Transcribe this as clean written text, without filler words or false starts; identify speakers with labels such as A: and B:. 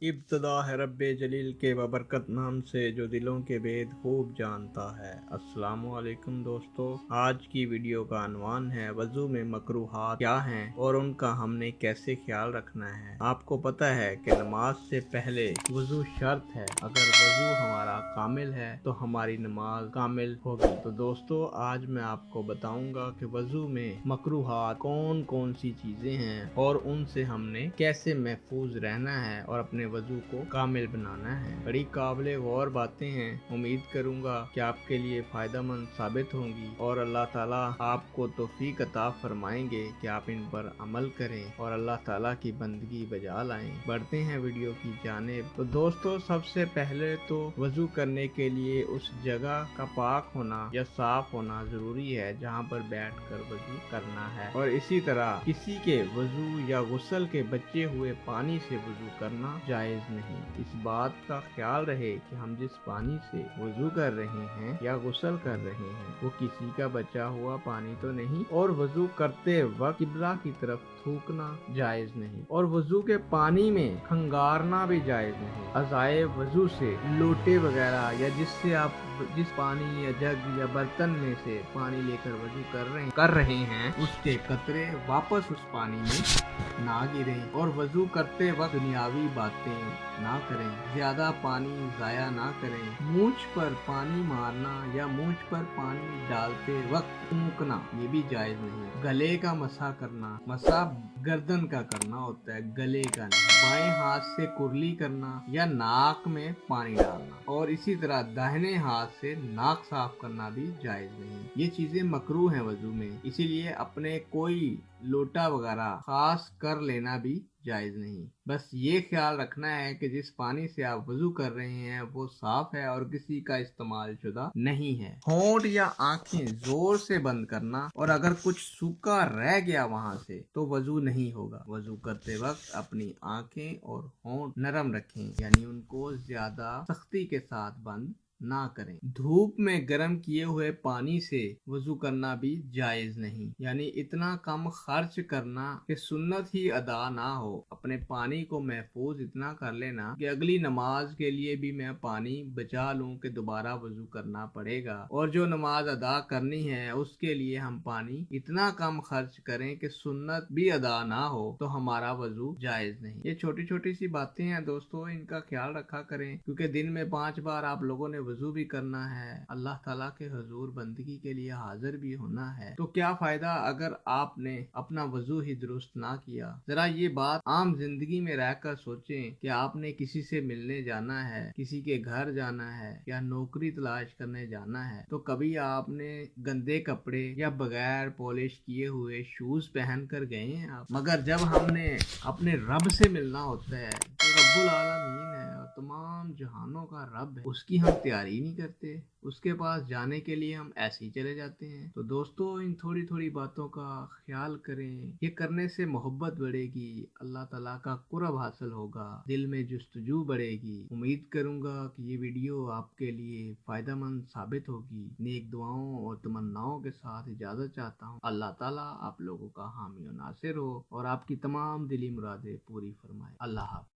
A: इब्तदा है रब्बे जलील के बबरकत नाम से जो दिलों के भेद खूब जानता है। अस्सलामु अलैकुम दोस्तों, आज की वीडियो का अनवान है वज़ू में मकरूहात क्या हैं और उनका हमने कैसे ख्याल रखना है। आपको पता है कि नमाज से पहले वज़ू शर्त है। अगर वज़ू हमारा कामिल है तो हमारी नमाज कामिल होगी। तो दोस्तों, आज मैं आपको बताऊंगा कि वज़ू में मकरूहात कौन कौन सी चीज़ें हैं और उनसे हमने कैसे महफूज रहना है और अपने वज़ू को कामिल बनाना है। बड़ी काबिल गौर बातें हैं। उम्मीद करूंगा कि आपके लिए फायदेमंद साबित होंगी और अल्लाह ताला आपको तौफीक अता फरमाएंगे कि आप इन पर अमल करें और अल्लाह ताला की बंदगी बजा लाएं। बढ़ते हैं वीडियो की जानिब। तो दोस्तों, सबसे पहले तो वज़ू करने के लिए उस जगह का पाक होना या साफ होना जरूरी है जहाँ पर बैठ कर वज़ू करना है। और इसी तरह किसी के वज़ू या गुस्ल के बचे हुए पानी से वज़ू करना जायज़ नहीं। इस बात का ख्याल रहे कि हम जिस पानी से वज़ू कर रहे हैं या गुस्ल कर रहे हैं वो किसी का बचा हुआ पानी तो नहीं। और वज़ू करते वक्त किबला की तरफ थूकना जायज़ नहीं और वज़ू के पानी में खंगारना भी जायज़ नहीं। अज़ाए वज़ू से लोटे वगैरह या जिससे आप जिस पानी या जग या बर्तन में से पानी लेकर वज़ू कर रहे हैं उसके कतरे वापस उस पानी में ना गिरें। और वज़ू करते वक्त दुनियावी बातें ना करें। ज्यादा पानी जाया ना करें। मूंछ पर पानी मारना या मूंछ पर पानी डालते वक्त थूकना ये भी जायज नहीं। गले का मसा करना, मसा गर्दन का करना होता है, गले का नहीं। बाएं हाथ से कुरली करना या नाक में पानी डालना और इसी तरह दाहिने हाथ से नाक साफ करना भी जायज नहीं। ये चीजें मकरूह हैं वज़ू में, इसीलिए अपने कोई लोटा वगैरह खास कर लेना भी जायज नहीं। बस ये ख्याल रखना है कि जिस पानी से आप वज़ू कर रहे हैं वो साफ है और किसी का इस्तेमाल शुदा नहीं है। होंठ या आंखें जोर से बंद करना और अगर कुछ सूखा रह गया वहां से तो वज़ू नहीं होगा। वज़ू करते वक्त अपनी आंखें और होंठ नरम रखें, यानी उनको ज्यादा सख्ती के साथ बंद ना करें। धूप में गर्म किए हुए पानी से वज़ू करना भी जायज नहीं, यानी इतना कम खर्च करना कि सुन्नत ही अदा ना हो। अपने पानी को महफूज इतना कर लेना कि अगली नमाज के लिए भी मैं पानी बचा लूं कि दोबारा वज़ू करना पड़ेगा। और जो नमाज अदा करनी है उसके लिए हम पानी इतना कम खर्च करें कि सुन्नत भी अदा ना हो तो हमारा वज़ू जायज नहीं। ये छोटी छोटी सी बातें हैं दोस्तों, इनका ख्याल रखा करें क्योंकि दिन में 5 बार आप लोगों ने वज़ू भी करना है, अल्लाह ताला के हुजूर बंदगी के लिए हाजिर भी होना है। तो क्या फायदा अगर आपने अपना वज़ू ही दुरुस्त ना किया। जरा ये बात आम जिंदगी में रहकर सोचें कि आपने किसी से मिलने जाना है, किसी के घर जाना है या नौकरी तलाश करने जाना है तो कभी आपने गंदे कपड़े या बगैर पॉलिश किए हुए शूज पहन कर गए हैं आप। मगर जब हमने अपने रब से मिलना होता है जो रब्बुल आलमीन है और तमाम जहानों का रब है, उसकी हम तैयारी नहीं करते। उसके पास जाने के लिए हम ऐसे ही चले जाते हैं। तो दोस्तों, इन थोड़ी थोड़ी बातों का ख्याल करें। ये करने से मोहब्बत बढ़ेगी, अल्लाह ताला का कुर्ब हासिल होगा, दिल में जुस्तजू बढ़ेगी। उम्मीद करूंगा कि ये वीडियो आपके लिए फायदेमंद साबित होगी। नेक दुआओं और तमन्नाओं के साथ इजाजत चाहता हूँ। अल्लाह ताला आप लोगों का हामी और नासिर हो और आपकी तमाम दिली मुरादें पूरी फरमाए। अल्लाह हाफ़िज़।